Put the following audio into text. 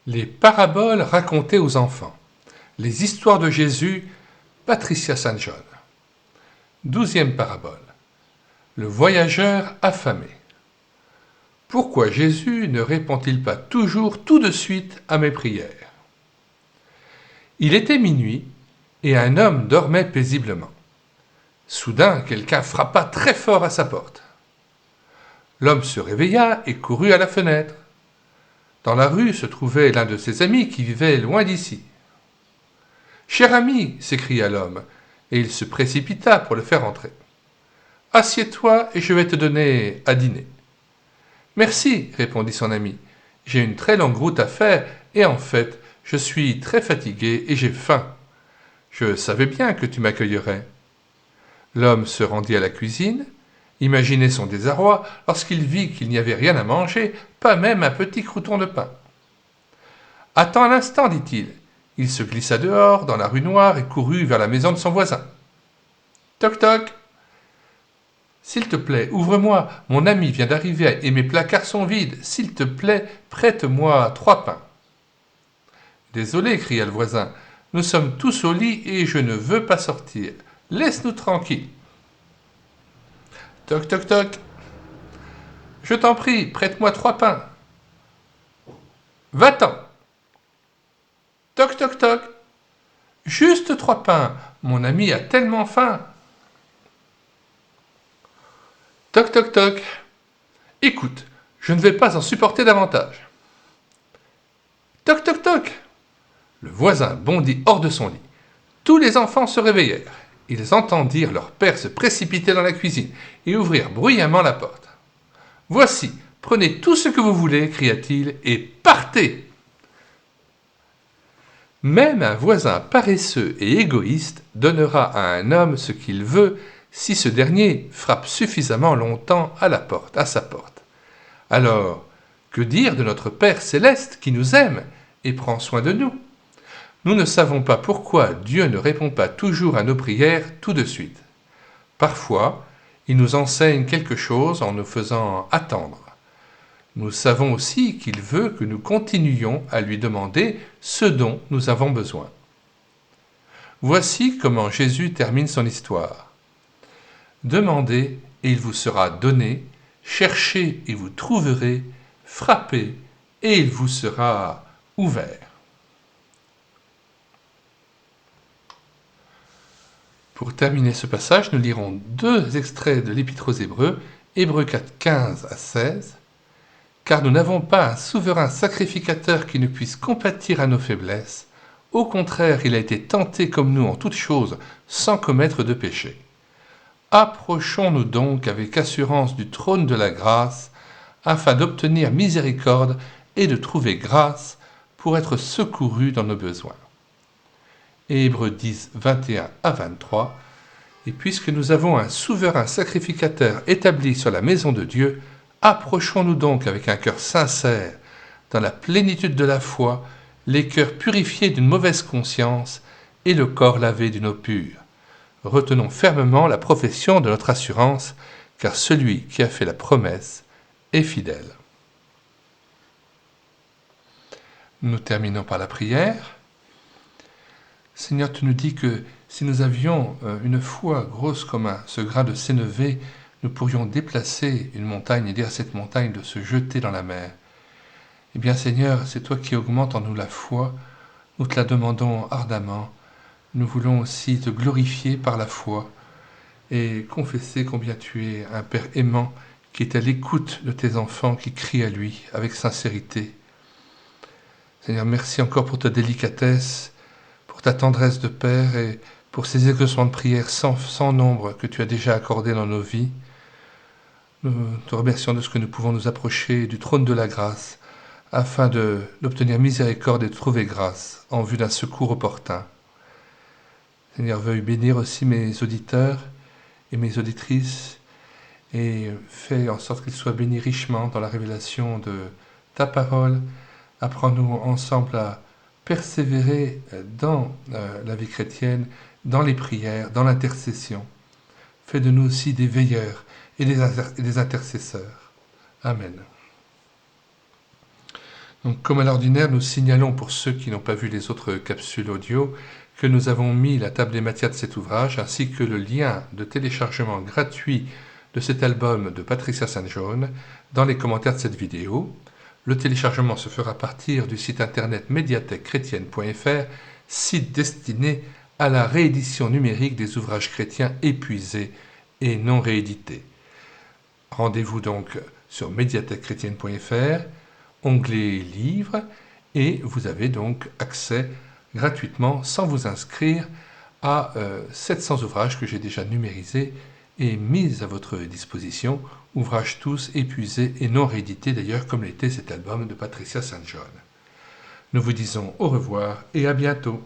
Les paraboles racontées aux enfants. Les histoires de Jésus, Patricia St. John. 12e parabole. Le voyageur affamé. Pourquoi Jésus ne répond-il pas toujours tout de suite à mes prières? Il était minuit et un homme dormait paisiblement. Soudain, quelqu'un frappa très fort à sa porte. L'homme se réveilla et courut à la fenêtre. Dans la rue se trouvait l'un de ses amis qui vivait loin d'ici. « Cher ami !» s'écria l'homme, et il se précipita pour le faire entrer. « Assieds-toi et je vais te donner à dîner. »« Merci, répondit son ami. J'ai une très longue route à faire et en fait, je suis très fatigué et j'ai faim. Je savais bien que tu m'accueillerais. » L'homme se rendit à la cuisine. Imaginez son désarroi lorsqu'il vit qu'il n'y avait rien à manger, pas même un petit crouton de pain. « Attends un instant, dit-il. » Il se glissa dehors, dans la rue noire, et courut vers la maison de son voisin. « Toc toc !»« S'il te plaît, ouvre-moi, mon ami vient d'arriver et mes placards sont vides. S'il te plaît, prête-moi 3 pains. »« Désolé, cria le voisin, nous sommes tous au lit et je ne veux pas sortir. Laisse-nous tranquilles. »« Toc toc toc !»« Je t'en prie, prête-moi 3 pains. »« Va-t'en !»« Toc toc toc !»« Juste 3 pains, mon ami a tellement faim. » Toc toc toc. Écoute, je ne vais pas en supporter davantage. Toc toc toc. Le voisin bondit hors de son lit. Tous les enfants se réveillèrent. Ils entendirent leur père se précipiter dans la cuisine et ouvrir bruyamment la porte. Voici, prenez tout ce que vous voulez, cria-t-il, et partez. Même un voisin paresseux et égoïste donnera à un homme ce qu'il veut si ce dernier frappe suffisamment longtemps à sa porte. Alors, que dire de notre Père céleste qui nous aime et prend soin de nous? Nous ne savons pas pourquoi Dieu ne répond pas toujours à nos prières tout de suite. Parfois, il nous enseigne quelque chose en nous faisant attendre. Nous savons aussi qu'il veut que nous continuions à lui demander ce dont nous avons besoin. Voici comment Jésus termine son histoire. Demandez et il vous sera donné, cherchez et vous trouverez, frappez et il vous sera ouvert. Pour terminer ce passage, nous lirons 2 extraits de l'Épître aux Hébreux, Hébreux 4, 15 à 16. Car nous n'avons pas un souverain sacrificateur qui ne puisse compatir à nos faiblesses. Au contraire, il a été tenté comme nous en toutes choses, sans commettre de péché. Approchons-nous donc avec assurance du trône de la grâce, afin d'obtenir miséricorde et de trouver grâce pour être secourus dans nos besoins. Hébreux 10, 21 à 23. Et puisque nous avons un souverain sacrificateur établi sur la maison de Dieu, approchons-nous donc avec un cœur sincère, dans la plénitude de la foi, les cœurs purifiés d'une mauvaise conscience et le corps lavé d'une eau pure. Retenons fermement la profession de notre assurance, car celui qui a fait la promesse est fidèle. Nous terminons par la prière. Seigneur, tu nous dis que si nous avions une foi grosse comme ce grain de sénévé, nous pourrions déplacer une montagne et dire à cette montagne de se jeter dans la mer. Eh bien Seigneur, c'est toi qui augmentes en nous la foi, nous te la demandons ardemment. Nous voulons aussi te glorifier par la foi et confesser combien tu es un Père aimant qui est à l'écoute de tes enfants qui crient à lui avec sincérité. Seigneur, merci encore pour ta délicatesse, pour ta tendresse de Père et pour ces exaucements de prière sans nombre que tu as déjà accordés dans nos vies. Nous te remercions de ce que nous pouvons nous approcher du trône de la grâce afin d'obtenir miséricorde et de trouver grâce en vue d'un secours opportun. Seigneur, veuille bénir aussi mes auditeurs et mes auditrices et fais en sorte qu'ils soient bénis richement dans la révélation de ta parole. Apprends-nous ensemble à persévérer dans la vie chrétienne, dans les prières, dans l'intercession. Fais de nous aussi des veilleurs et des intercesseurs. Amen. Donc, comme à l'ordinaire, nous signalons pour ceux qui n'ont pas vu les autres capsules audio que nous avons mis la table des matières de cet ouvrage ainsi que le lien de téléchargement gratuit de cet album de Patricia St. John dans les commentaires de cette vidéo. Le téléchargement se fera à partir du site internet médiathèquechrétienne.fr, site destiné à la réédition numérique des ouvrages chrétiens épuisés et non réédités. Rendez-vous donc sur médiathèquechrétienne.fr, onglet livres, et vous avez donc accès gratuitement, sans vous inscrire, à 700 ouvrages que j'ai déjà numérisés et mis à votre disposition, ouvrages tous épuisés et non réédités d'ailleurs, comme l'était cet album de Patricia St. John. Nous vous disons au revoir et à bientôt.